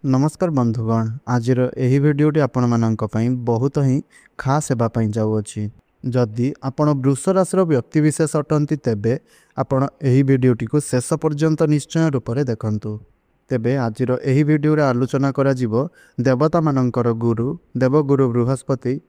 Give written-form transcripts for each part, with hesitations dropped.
नमस्कार बंधुगण आज यही भिडियोटी आपण मानक पई बहुत ही खास हेबा पई जाउअछि। जदि आपण वृष राशि व्यक्तिविशेष अटंती तेबे आपण एही भिडियोटी को शेष पर्यंत निश्चय रूप से देखंतु। तेबे आज एही भिडियो रे आलोचना करा जिवो देवता मानकर गुरु देवगुरु बृहस्पति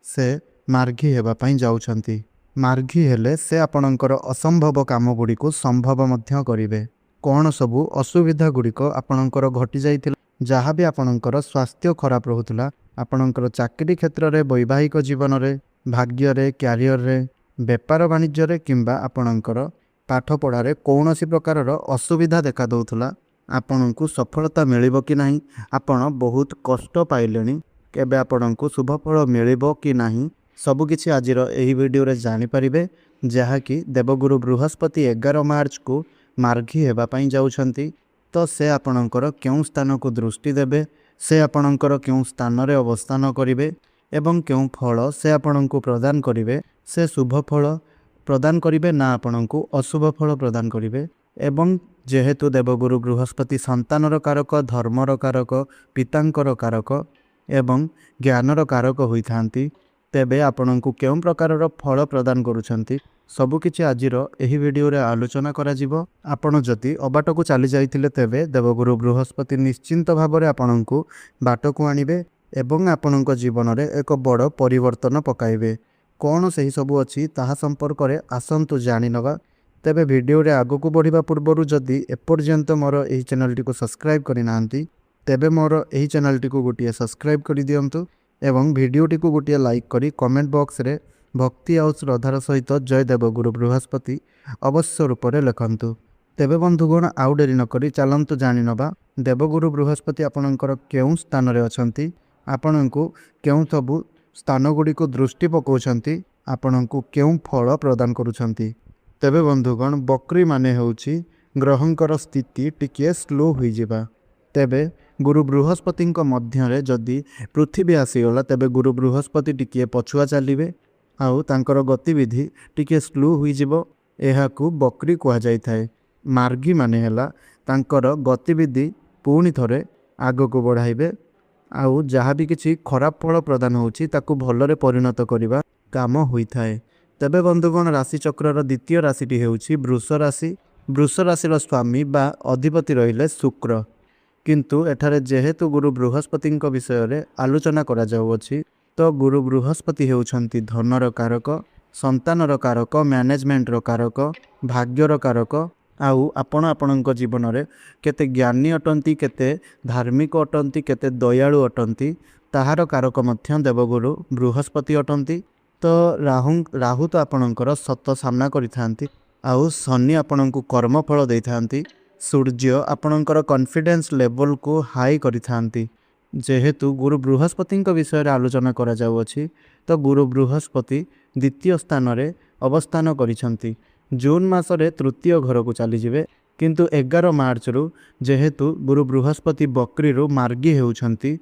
से मार्गी हेबा पई जाउछंती। मार्गी हेले से आपणकर असंभव काम गुडी को संभव मध्य करिवे। कौन सबू असुविधा गुड़िक आपणकर घटी जाइथिला, जहाँ भी आपणकर स्वास्थ्य खराब रहुथिला, आपणकर चाकरी क्षेत्र में वैवाहिक जीवन में भाग्य रे क्यारियर रे बेपार वाणिज्य रे किंबा आपणकर पाठ पढ़ारे कौन सी प्रकार असुविधा देखा दौथुला, आपणको सफलता मिलिबो कि नहीं, आपण बहुत कष्ट पाइलेनी, केबे आपणको शुभफल मिलिबो कि नहीं, सबकिछि आजिर एही वीडियो रे जानि परिबे। जहाँ कि देवगुरु बृहस्पति 11 मार्च को मार्गी हेबा पई जाउछंती। तो से आपणकर क्यों स्थान को दृष्टि देबे, से आपणकर क्यों स्थान रे अवस्थान करिवे एवं क्यों फल से आपणको प्रदान करिवे, से शुभ फल प्रदान करिवे ना आपणको अशुभ फल प्रदान करिवे। एवं जेहेतु देवगुरु बृहस्पति संतानर कारक, धर्मर कारक, पितांकर कारक एवं ज्ञानर कारक होइथांती, तेबे आपणको क्यों प्रकारर फल प्रदान करुछंती सबकिछि आजिर एही वीडियो रे आलोचना करा जिवो। आपण जदि अबाट को चली जाइथिले तेबे देवगुरु बृहस्पति निश्चिंत भाबरे आपणको बाट को आनिबे एवं आपणको जीवन रे एक बड़ परिवर्तन पकाइबे। कौन सही सबु अछि ताहा संपर्क रे आसंतु जानि नबा। तेबे वीडियो रे आगो को बढ़िबा पूर्वरु जदि एपर्यंत मोर एही चैनल टी को सब्सक्राइब करि नांती तेबे मोर एही चैनल टी को गोटिए सब्सक्राइब करि दियंतु एवं वीडियो टी को गोटिए लाइक करी कमेंट बॉक्स रे भक्ति आउ श्रद्धार सहित जय देवगुरु बृहस्पति अवश्य रूप से लिखंतु। तेबे बंधुगण आउ डेरी नकरी चलंतु जानि नबा देवगुरु बृहस्पति आपणकर केउं स्थान रे अछंती, आपणको केउं सबु स्थान गुडी को दृष्टि पकाउछंती, आपणको केउं फल प्रदान करुछंती। तेबे बंधुगण बकरी माने हेउछि ग्रहंकर स्थिति टिके स्लो होई जिबा। तेबे गुरु बृहस्पति मध्य रे जदि पृथ्वी आसीगला तेबे गुरु बृहस्पति टिके पछुआ चलिबे आउ तांकर गतिविधि टिके स्लो हुई जिवो। एहाकू बकरी कहा जाय थाए। मार्गी माने हेला तांकर गतिविधि पुणी थरे आगो को बढ़ाइबे आउ जहाँ भी किछि खराब फल प्रदान होउछि ताकू भलरे परिणत करिबा काम होई थाए। तबे बंधुगण राशि चक्रर द्वितीय राशिटी हेउछि वृष राशि। वृष राशिर स्वामी बा अधिपति रहिले शुक्र, किंतु एठारे जेहेतु गुरु बृहस्पति विषय रे आलोचना करा जाउअछि तो गुरु बृहस्पति हेउछंती धनर कारक, संतानर कारक, मैनेजमेंटर कारक, भाग्यर कारक आउ आपणक जीवन में केते ज्ञानी अटंती, केते धार्मिक अटंती, केते दयालु अटंती, ताहार कारक मध्य देवगुरु बृहस्पति अटंती। तो राहु तो आपणकर सत सामना करिथांती आउ शनि आपणको कर्मफल देइथांती। सूर्य आपणकर कॉन्फिडेंस लेवल को हाई करिथांती। जेहेतु गुरु बृहस्पति विषय रे आलोचना करा जाउअछि तो गुरु बृहस्पति द्वितीय स्थान रे अवस्थान करिसंती। जून मास रे तृतीय घर को चली जिवे, किंतु 11 मार्च रु जेहेतु गुरु बृहस्पति बकरी रु मार्गी हेउछंती,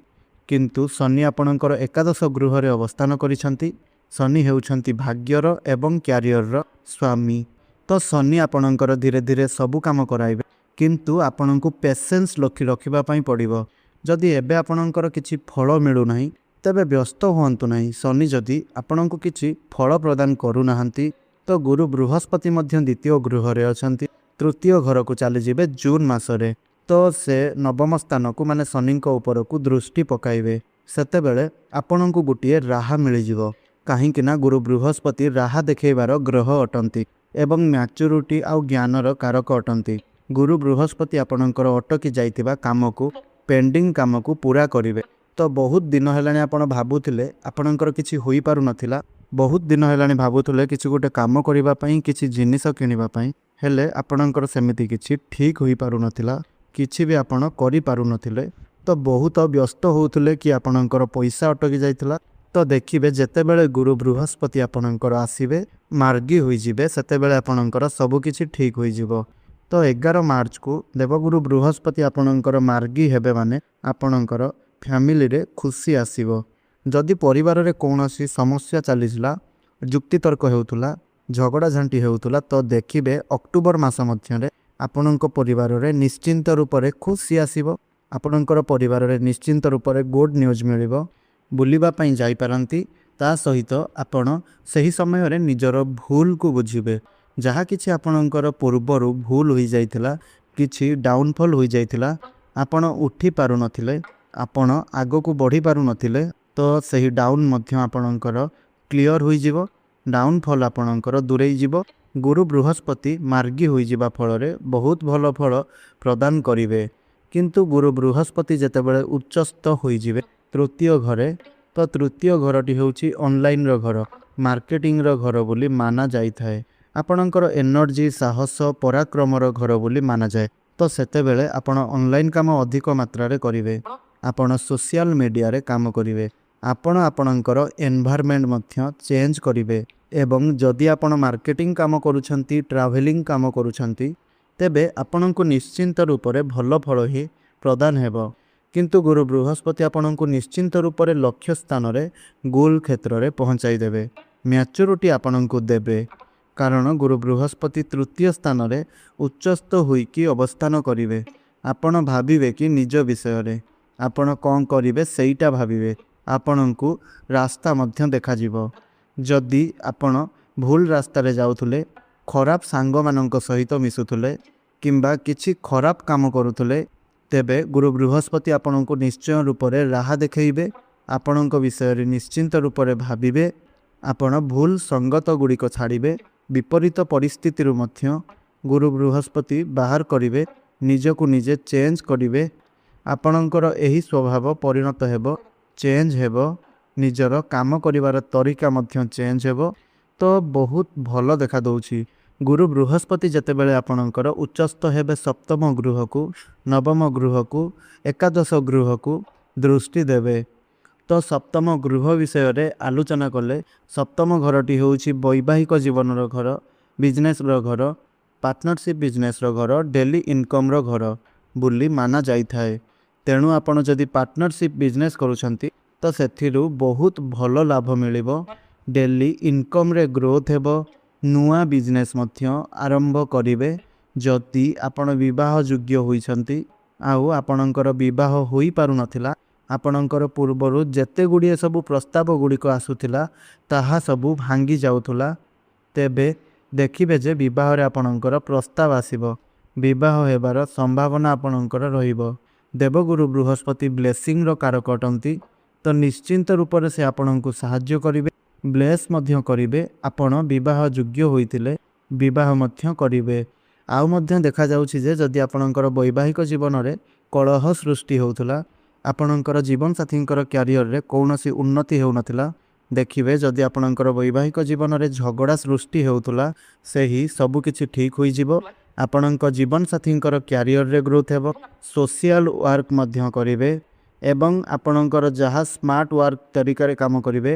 किंतु शनि आपणकर एकादश गृह रे अवस्थान करिसंती। शनि हेउछंती भाग्यर एवं क्यारियर स्वामी। तो शनि आपणकर धीरे धीरे सबु काम कराइबे, किंतु आपणको पेशेंस रखिबा पई पड़िबो। जदि एबे आपणकर किछि फल मिलु नाही तबे व्यस्त हुअंतु नाही। शनि जदि आपणको किछि फल प्रदान करू नाहंती तो गुरु बृहस्पति मध्य द्वितीय गृह रे अछंती, तृतीय घर को चली जिवे जून मास रे। तो से नवम स्थान को माने शनि ऊपर को दृष्टि पकाइबे। सेते बेले आपणको गोटिए राहा मिल जिवो, काहेकि ना गुरु बृहस्पति राहा देखैबार ग्रह अटंती एवं मैच्योरिटी आउ ज्ञानर कारक अटंती। गुरु बृहस्पति आपणकर अटकी जाइतिबा काम को पेंडिंग काम को पूरा करिवे। तो बहुत दिन हेलानी आपण भाबुथिले आपणकर किछि होई पारु नथिला, बहुत दिन हेलानी भाबुथिले किछि गोटे काम करिबा पई, किछि जिनिस किनिबा पई, हेले आपणकर सेमिति किछि ठीक होई पारु नथिला, किछि भी आपण करि पारु नथिले। तो बहुत व्यस्त होउथिले कि आपणकर पैसा अटकी जाइथिला। तो देखिबे जेतेबेले गुरु बृहस्पति आपणकर आसीबे मार्गी होई जिवे सेतेबेले आपणकर सब किछि ठीक होई जिवो। तो 11 मार्च को देवगुरु बृहस्पति आपणकर मार्गी हेबे माने आपणकर फैमिली रे खुशी आसीबो। जदि परिवार रे कोनोसी समस्या चलीला, जुक्ति तर्क हेउथुला, झगड़ा झांटी हेउथुला, तो देखिबे अक्टोबर मास मध्य रे आपणक परिवार रे निश्चिंत रूप से खुशी आसीबो। ଆପଣଙ୍କର ପରିବାରରେ ନିଶ୍ଚିନ୍ତ ରୂପରେ ଗୁଡ୍ ନ୍ୟୁଜ୍ ମିଳିବ। ବୁଲିବା ପାଇଁ ଯାଇପାରନ୍ତି। ତା ସହିତ ଆପଣ ସେହି ସମୟରେ ନିଜର ଭୁଲକୁ ବୁଝିବେ। ଯାହା କିଛି ଆପଣଙ୍କର ପୂର୍ବରୁ ଭୁଲ ହୋଇଯାଇଥିଲା, କିଛି ଡାଉନଫଲ୍ ହୋଇଯାଇଥିଲା, ଆପଣ ଉଠି ପାରୁନଥିଲେ, ଆପଣ ଆଗକୁ ବଢ଼ି ପାରୁନଥିଲେ, ତ ସେହି ଡାଉନ୍ ମଧ୍ୟ ଆପଣଙ୍କର କ୍ଲିଅର୍ ହୋଇଯିବ। ଡାଉନଫଲ୍ ଆପଣଙ୍କର ଦୂରେଇ ଯିବ। ଗୁରୁ ବୃହସ୍ପତି ମାର୍ଗୀ ହୋଇଯିବା ଫଳରେ ବହୁତ ଭଲ ଫଳ ପ୍ରଦାନ କରିବେ। କିନ୍ତୁ ଗୁରୁ ବୃହସ୍ପତି ଯେତେବେଳେ ଉଚ୍ଚସ୍ଥ ହୋଇଯିବେ ତୃତୀୟ ଘରେ, ତ ତୃତୀୟ ଘରଟି ହେଉଛି ଅନଲାଇନ୍ର ଘର, ମାର୍କେଟିଂର ଘର ବୋଲି ମାନା ଯାଇଥାଏ। ଆପଣଙ୍କର ଏନର୍ଜି, ସାହସ, ପରାକ୍ରମର ଘର ବୋଲି ମାନାଯାଏ। ତ ସେତେବେଳେ ଆପଣ ଅନଲାଇନ୍ କାମ ଅଧିକ ମାତ୍ରାରେ କରିବେ। ଆପଣ ସୋସିଆଲ ମିଡ଼ିଆରେ କାମ କରିବେ। ଆପଣ ଆପଣଙ୍କର ଏନଭାରମେଣ୍ଟ ମଧ୍ୟ ଚେଞ୍ଜ କରିବେ। ଏବଂ ଯଦି ଆପଣ ମାର୍କେଟିଂ କାମ କରୁଛନ୍ତି, ଟ୍ରାଭେଲିଂ କାମ କରୁଛନ୍ତି, ତେବେ ଆପଣଙ୍କୁ ନିଶ୍ଚିନ୍ତ ରୂପରେ ଭଲ ଫଳ ହିଁ ପ୍ରଦାନ ହେବ। କିନ୍ତୁ ଗୁରୁ ବୃହସ୍ପତି ଆପଣଙ୍କୁ ନିଶ୍ଚିନ୍ତ ରୂପରେ ଲକ୍ଷ୍ୟ ସ୍ଥାନରେ ଗୋଲ୍ କ୍ଷେତ୍ରରେ ପହଞ୍ଚାଇ ଦେବେ। ମ୍ୟାଚୁରିଟି ଆପଣଙ୍କୁ ଦେବେ। କାରଣ ଗୁରୁ ବୃହସ୍ପତି ତୃତୀୟ ସ୍ଥାନରେ ଉଚ୍ଚସ୍ଥ ହୋଇକି ଅବସ୍ଥାନ କରିବେ। ଆପଣ ଭାବିବେ କି ନିଜ ବିଷୟରେ ଆପଣ କ'ଣ କରିବେ ସେଇଟା ଭାବିବେ। ଆପଣଙ୍କୁ ରାସ୍ତା ମଧ୍ୟ ଦେଖାଯିବ। ଯଦି ଆପଣ ଭୁଲ ରାସ୍ତାରେ ଯାଉଥିଲେ, ଖରାପ ସାଙ୍ଗମାନଙ୍କ ସହିତ ମିଶୁଥିଲେ କିମ୍ବା କିଛି ଖରାପ କାମ କରୁଥିଲେ, ତେବେ ଗୁରୁ ବୃହସ୍ପତି ଆପଣଙ୍କୁ ନିଶ୍ଚୟ ରୂପରେ ରାହା ଦେଖାଇବେ। ଆପଣଙ୍କ ବିଷୟରେ ନିଶ୍ଚିନ୍ତ ରୂପରେ ଭାବିବେ। ଆପଣ ଭୁଲ ସଙ୍ଗତ ଗୁଡ଼ିକ ଛାଡ଼ିବେ। ବିପରୀତ ପରିସ୍ଥିତିରୁ ମଧ୍ୟ ଗୁରୁ ବୃହସ୍ପତି ବାହାର କରିବେ। ନିଜକୁ ନିଜେ ଚେଞ୍ଜ କରିବେ। ଆପଣଙ୍କର ଏହି ସ୍ୱଭାବ ପରିଣତ ହେବ, ଚେଞ୍ଜ ହେବ। ନିଜର କାମ କରିବାର ତରିକା ମଧ୍ୟ ଚେଞ୍ଜ ହେବ। ତ ବହୁତ ଭଲ ଦେଖାଦେଉଛି। ଗୁରୁ ବୃହସ୍ପତି ଯେତେବେଳେ ଆପଣଙ୍କର ଉଚ୍ଚସ୍ଥ ହେବେ ସପ୍ତମ ଗୃହକୁ, ନବମ ଗୃହକୁ, ଏକାଦଶ ଗୃହକୁ ଦୃଷ୍ଟି ଦେବେ। ତ ସପ୍ତମ ଗୃହ ବିଷୟରେ ଆଲୋଚନା କଲେ, ସପ୍ତମ ଘରଟି ହେଉଛି ବୈବାହିକ ଜୀବନର ଘର, ବିଜନେସ୍ର ଘର, ପାର୍ଟନରସିପ୍ ବିଜନେସ୍ର ଘର, ଡେଲି ଇନକମ୍ର ଘର ବୋଲି ମାନା ଯାଇଥାଏ। ତେଣୁ ଆପଣ ଯଦି ପାର୍ଟନରସିପ୍ ବିଜନେସ୍ କରୁଛନ୍ତି ତ ସେଥିରୁ ବହୁତ ଭଲ ଲାଭ ମିଳିବ। ଡେଲି ଇନକମ୍ରେ ଗ୍ରୋଥ୍ ହେବ। ନୂଆ ବିଜନେସ୍ ମଧ୍ୟ ଆରମ୍ଭ କରିବେ। ଯଦି ଆପଣ ବିବାହ ଯୋଗ୍ୟ ହୋଇଛନ୍ତି ଆଉ ଆପଣଙ୍କର ବିବାହ ହୋଇପାରୁନଥିଲା, ଆପଣଙ୍କର ପୂର୍ବରୁ ଯେତେ ଗୁଡ଼ିଏ ସବୁ ପ୍ରସ୍ତାବ ଗୁଡ଼ିକ ଆସୁଥିଲା ତାହା ସବୁ ଭାଙ୍ଗି ଯାଉଥିଲା, ତେବେ ଦେଖିବେ ଯେ ବିବାହରେ ଆପଣଙ୍କର ପ୍ରସ୍ତାବ ଆସିବ। ବିବାହ ହେବାର ସମ୍ଭାବନା ଆପଣଙ୍କର ରହିବ। ଦେବଗୁରୁ ବୃହସ୍ପତି ବ୍ଲେସିଂର କାରକ ଅଟନ୍ତି। ତ ନିଶ୍ଚିନ୍ତ ରୂପରେ ସେ ଆପଣଙ୍କୁ ସାହାଯ୍ୟ କରିବେ, ବ୍ଲେସ୍ ମଧ୍ୟ କରିବେ। ଆପଣ ବିବାହ ଯୋଗ୍ୟ ହୋଇଥିଲେ ବିବାହ ମଧ୍ୟ କରିବେ। ଆଉ ମଧ୍ୟ ଦେଖାଯାଉଛି ଯେ ଯଦି ଆପଣଙ୍କର ବୈବାହିକ ଜୀବନରେ କଳହ ସୃଷ୍ଟି ହେଉଥିଲା, ଆପଣଙ୍କର ଜୀବନସାଥୀଙ୍କର କ୍ୟାରିୟରରେ କୌଣସି ଉନ୍ନତି ହେଉନଥିଲା, ଦେଖିବେ ଯଦି ଆପଣଙ୍କର ବୈବାହିକ ଜୀବନରେ ଝଗଡ଼ା ସୃଷ୍ଟି ହେଉଥିଲା, ସେହି ସବୁକିଛି ଠିକ୍ ହୋଇଯିବ। ଆପଣଙ୍କ ଜୀବନସାଥୀଙ୍କର କ୍ୟାରିୟରରେ ଗ୍ରୋଥ୍ ହେବ। ସୋସିଆଲ ୱାର୍କ ମଧ୍ୟ କରିବେ ଏବଂ ଆପଣଙ୍କର ଯାହା ସ୍ମାର୍ଟ ୱାର୍କ ତରିକାରେ କାମ କରିବେ,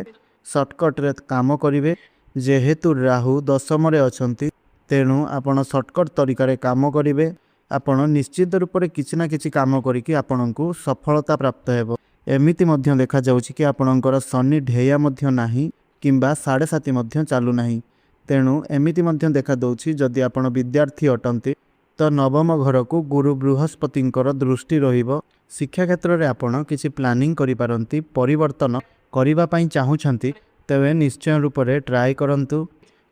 ସର୍ଟକଟ୍ରେ କାମ କରିବେ। ଯେହେତୁ ରାହୁ ଦଶମରେ ଅଛନ୍ତି, ତେଣୁ ଆପଣ ସର୍ଟକଟ୍ ତରିକାରେ କାମ କରିବେ। ଆପଣ ନିଶ୍ଚିତ ରୂପରେ କିଛି ନା କିଛି କାମ କରିକି ଆପଣଙ୍କୁ ସଫଳତା ପ୍ରାପ୍ତ ହେବ। ଏମିତି ମଧ୍ୟ ଦେଖାଯାଉଛି କି ଆପଣଙ୍କର ଶନି ଢେୟା ମଧ୍ୟ ନାହିଁ କିମ୍ବା 7.5 ମଧ୍ୟ ଚାଲୁନାହିଁ। ତେଣୁ ଏମିତି ମଧ୍ୟ ଦେଖାଦେଉଛି ଯଦି ଆପଣ ବିଦ୍ୟାର୍ଥୀ ଅଟନ୍ତି ତ ନବମ ଘରକୁ ଗୁରୁ ବୃହସ୍ପତିଙ୍କର ଦୃଷ୍ଟି ରହିବ। ଶିକ୍ଷା କ୍ଷେତ୍ରରେ ଆପଣ କିଛି ପ୍ଲାନିଂ କରିପାରନ୍ତି। ପରିବର୍ତ୍ତନ କରିବା ପାଇଁ ଚାହୁଁଛନ୍ତି ତେବେ ନିଶ୍ଚୟ ରୂପରେ ଟ୍ରାଏ କରନ୍ତୁ।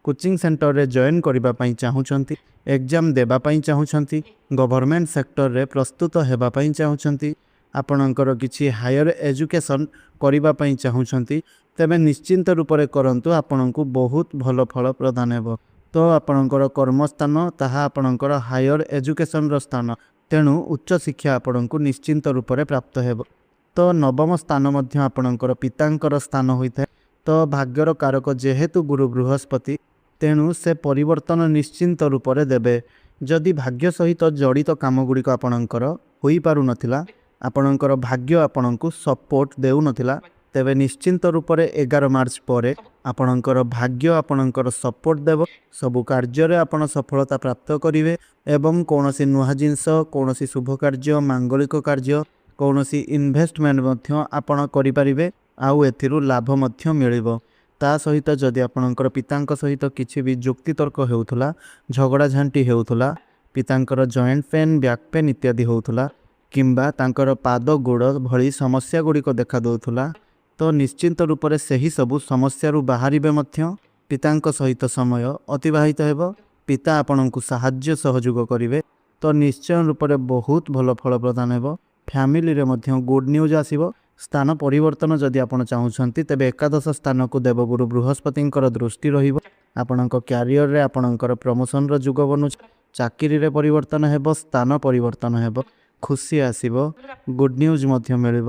କୋଚିଂ ସେଣ୍ଟରରେ ଜଏନ୍ କରିବା ପାଇଁ ଚାହୁଁଛନ୍ତି, ଏକ୍ଜାମ୍ ଦେବା ପାଇଁ ଚାହୁଁଛନ୍ତି, ଗଭର୍ଣ୍ଣମେଣ୍ଟ ସେକ୍ଟରରେ ପ୍ରସ୍ତୁତ ହେବା ପାଇଁ ଚାହୁଁଛନ୍ତି, ଆପଣଙ୍କର କିଛି ହାୟର ଏଜୁକେସନ୍ କରିବା ପାଇଁ ଚାହୁଁଛନ୍ତି, ତେବେ ନିଶ୍ଚିନ୍ତ ରୂପରେ କରନ୍ତୁ। ଆପଣଙ୍କୁ ବହୁତ ଭଲ ଫଳ ପ୍ରଦାନ ହେବ। ତ ଆପଣଙ୍କର କର୍ମସ୍ଥାନ ତାହା ଆପଣଙ୍କର ହାୟର ଏଜୁକେସନ୍ର ସ୍ଥାନ। ତେଣୁ ଉଚ୍ଚଶିକ୍ଷା ଆପଣଙ୍କୁ ନିଶ୍ଚିନ୍ତ ରୂପରେ ପ୍ରାପ୍ତ ହେବ। ତ ନବମ ସ୍ଥାନ ମଧ୍ୟ ଆପଣଙ୍କର ପିତାଙ୍କର ସ୍ଥାନ ହୋଇଥାଏ। ତ ଭାଗ୍ୟର କାରକ ଯେହେତୁ ଗୁରୁ ବୃହସ୍ପତି, ତେଣୁ ସେ ପରିବର୍ତ୍ତନ ନିଶ୍ଚିନ୍ତ ରୂପରେ ଦେବେ। ଯଦି ଭାଗ୍ୟ ସହିତ ଜଡ଼ିତ କାମ ଗୁଡ଼ିକ ଆପଣଙ୍କର ହୋଇପାରୁନଥିଲା, ଆପଣଙ୍କର ଭାଗ୍ୟ ଆପଣଙ୍କୁ ସପୋର୍ଟ ଦେଉନଥିଲା, ତେବେ ନିଶ୍ଚିନ୍ତ ରୂପରେ 11 ମାର୍ଚ୍ଚ ପରେ ଆପଣଙ୍କର ଭାଗ୍ୟ ଆପଣଙ୍କର ସପୋର୍ଟ ଦେବ। ସବୁ କାର୍ଯ୍ୟରେ ଆପଣ ସଫଳତା ପ୍ରାପ୍ତ କରିବେ ଏବଂ କୌଣସି ନୂଆ ଜିନିଷ, କୌଣସି ଶୁଭ କାର୍ଯ୍ୟ, ମାଙ୍ଗଳିକ କାର୍ଯ୍ୟ, କୌଣସି ଇନଭେଷ୍ଟମେଣ୍ଟ ମଧ୍ୟ ଆପଣ କରିପାରିବେ ଆଉ ଏଥିରୁ ଲାଭ ମଧ୍ୟ ମିଳିବ। ତା ସହିତ ଯଦି ଆପଣଙ୍କର ପିତାଙ୍କ ସହିତ କିଛି ବି ଯୁକ୍ତିତର୍କ ହେଉଥିଲା, ଝଗଡ଼ା ଝାଣ୍ଟି ହେଉଥିଲା, ପିତାଙ୍କର ଜଏଣ୍ଟ ପେନ୍, ବ୍ୟାକ୍ ପେନ୍ ଇତ୍ୟାଦି ହେଉଥିଲା, କିମ୍ବା ତାଙ୍କର ପାଦ ଗୋଡ଼ ଭଳି ସମସ୍ୟା ଗୁଡ଼ିକ ଦେଖା ଦେଉଥିଲା ତ ନିଶ୍ଚିନ୍ତ ରୂପରେ ସେହି ସବୁ ସମସ୍ୟାରୁ ବାହାରିବେ ମଧ୍ୟ ପିତାଙ୍କ ସହିତ ସମୟ ଅତିବାହିତ ହେବ। ପିତା ଆପଣଙ୍କୁ ସାହାଯ୍ୟ ସହଯୋଗ କରିବେ ତ ନିଶ୍ଚୟ ରୂପରେ ବହୁତ ଭଲ ଫଳ ପ୍ରଦାନ ହେବ। ଫ୍ୟାମିଲିରେ ମଧ୍ୟ ଗୁଡ୍ ନ୍ୟୁଜ୍ ଆସିବ। ସ୍ଥାନ ପରିବର୍ତ୍ତନ ଯଦି ଆପଣ ଚାହୁଁଛନ୍ତି ତେବେ ଏକାଦଶ ସ୍ଥାନକୁ ଦେବଗୁରୁ ବୃହସ୍ପତିଙ୍କର ଦୃଷ୍ଟି ରହିବ। ଆପଣଙ୍କ କ୍ୟାରିୟରରେ ଆପଣଙ୍କର ପ୍ରମୋସନର ଯୁଗ ବନୁଛି। ଚାକିରିରେ ପରିବର୍ତ୍ତନ ହେବ, ସ୍ଥାନ ପରିବର୍ତ୍ତନ ହେବ, ଖୁସି ଆସିବ, ଗୁଡ୍ ନ୍ୟୁଜ୍ ମଧ୍ୟ ମିଳିବ।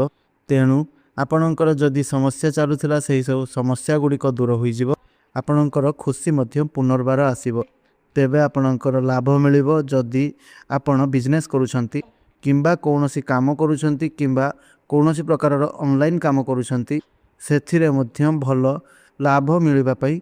ତେଣୁ ଆପଣଙ୍କର ଯଦି ସମସ୍ୟା ଚାଲୁଥିଲା ସେହି ସବୁ ସମସ୍ୟା ଗୁଡ଼ିକ ଦୂର ହୋଇଯିବ। ଆପଣଙ୍କର ଖୁସି ମଧ୍ୟ ପୁନର୍ବାର ଆସିବ। ତେବେ ଆପଣଙ୍କର ଲାଭ ମିଳିବ ଯଦି ଆପଣ ବିଜନେସ୍ କରୁଛନ୍ତି କିମ୍ବା କୌଣସି କାମ କରୁଛନ୍ତି କିମ୍ବା କୌଣସି ପ୍ରକାରର ଅନଲାଇନ୍ କାମ କରୁଛନ୍ତି ସେଥିରେ ମଧ୍ୟ ଭଲ ଲାଭ ମିଳିବା ପାଇଁ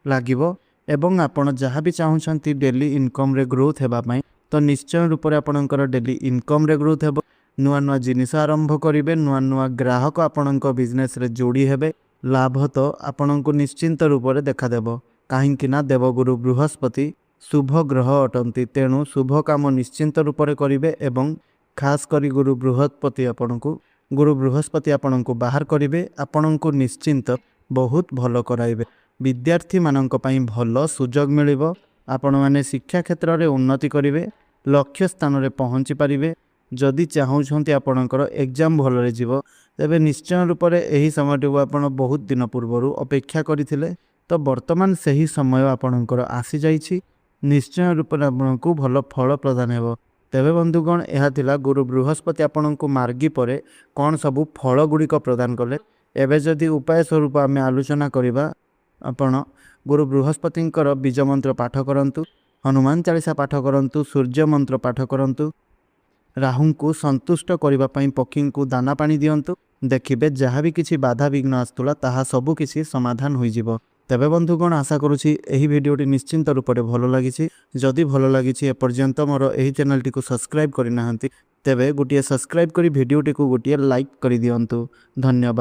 ଲାଗିବ। ଏବଂ ଆପଣ ଯାହା ବି ଚାହୁଁଛନ୍ତି ଡେଲି ଇନକମ୍ରେ ଗ୍ରୋଥ୍ ହେବା ପାଇଁ ତ ନିଶ୍ଚୟ ରୂପରେ ଆପଣଙ୍କର ଡେଲି ଇନକମ୍ରେ ଗ୍ରୋଥ୍ ହେବ। ନୂଆ ନୂଆ ଜିନିଷ ଆରମ୍ଭ କରିବେ, ନୂଆ ନୂଆ ଗ୍ରାହକ ଆପଣଙ୍କ ବିଜନେସ୍ରେ ଯୋଡ଼ି ହେବେ। ଲାଭ ତ ଆପଣଙ୍କୁ ନିଶ୍ଚିନ୍ତ ରୂପରେ ଦେଖାଦେବ। କାହିଁକି ନା ଦେବଗୁରୁ ବୃହସ୍ପତି ଶୁଭ ଗ୍ରହ ଅଟନ୍ତି। ତେଣୁ ଶୁଭ କାମ ନିଶ୍ଚିନ୍ତ ରୂପରେ କରିବେ ଏବଂ ଖାସ୍ କରି ଗୁରୁ ବୃହସ୍ପତି ଆପଣଙ୍କୁ ବାହାର କରିବେ, ଆପଣଙ୍କୁ ନିଶ୍ଚିନ୍ତ ବହୁତ ଭଲ କରାଇବେ। ବିଦ୍ୟାର୍ଥୀମାନଙ୍କ ପାଇଁ ଭଲ ସୁଯୋଗ ମିଳିବ। ଆପଣମାନେ ଶିକ୍ଷା କ୍ଷେତ୍ରରେ ଉନ୍ନତି କରିବେ, ଲକ୍ଷ୍ୟ ସ୍ଥାନରେ ପହଞ୍ଚି ପାରିବେ। ଯଦି ଚାହୁଁଛନ୍ତି ଆପଣଙ୍କର ଏକ୍ଜାମ୍ ଭଲରେ ଯିବ ତେବେ ନିଶ୍ଚୟ ରୂପରେ ଏହି ସମୟଟିକୁ ଆପଣ ବହୁତ ଦିନ ପୂର୍ବରୁ ଅପେକ୍ଷା କରିଥିଲେ ତ ବର୍ତ୍ତମାନ ସେହି ସମୟ ଆପଣଙ୍କର ଆସିଯାଇଛି। ନିଶ୍ଚୟ ରୂପରେ ଆପଣଙ୍କୁ ଭଲ ଫଳ ପ୍ରଦାନ ହେବ। ତେବେ ବନ୍ଧୁଗଣ, ଏହା ଥିଲା ଗୁରୁ ବୃହସ୍ପତି ଆପଣଙ୍କୁ ମାର୍ଗୀ ପରେ କ'ଣ ସବୁ ଫଳ ଗୁଡ଼ିକ ପ୍ରଦାନ କଲେ। ଏବେ ଯଦି ଉପାୟ ସ୍ୱରୂପ ଆମେ ଆଲୋଚନା କରିବା, ଆପଣ ଗୁରୁ ବୃହସ୍ପତିଙ୍କର ବୀଜ ମନ୍ତ୍ର ପାଠ କରନ୍ତୁ, ହନୁମାନ ଚାଳିଶା ପାଠ କରନ୍ତୁ, ସୂର୍ଯ୍ୟ ମନ୍ତ୍ର ପାଠ କରନ୍ତୁ, ରାହୁଙ୍କୁ ସନ୍ତୁଷ୍ଟ କରିବା ପାଇଁ ପକ୍ଷୀଙ୍କୁ ଦାନା ପାଣି ଦିଅନ୍ତୁ। ଦେଖିବେ ଯାହା ବି କିଛି ବାଧାବିଘ୍ନ ଆସୁଥିଲା ତାହା ସବୁ କିଛି ସମାଧାନ ହୋଇଯିବ। ତେବେ ବନ୍ଧୁଗଣ, ଆଶା କରୁଛି ଏହି ଭିଡ଼ିଓଟି ନିଶ୍ଚିନ୍ତ ରୂପରେ ଭଲ ଲାଗିଛି। ଯଦି ଭଲ ଲାଗିଛି ଏପର୍ଯ୍ୟନ୍ତ ମୋର ଏହି ଚ୍ୟାନେଲଟିକୁ ସବସ୍କ୍ରାଇବ୍ କରିନାହାନ୍ତି ତେବେ ଗୋଟିଏ ସବସ୍କ୍ରାଇବ୍ କରି ଭିଡ଼ିଓଟିକୁ ଗୋଟିଏ ଲାଇକ୍ କରିଦିଅନ୍ତୁ। ଧନ୍ୟବାଦ।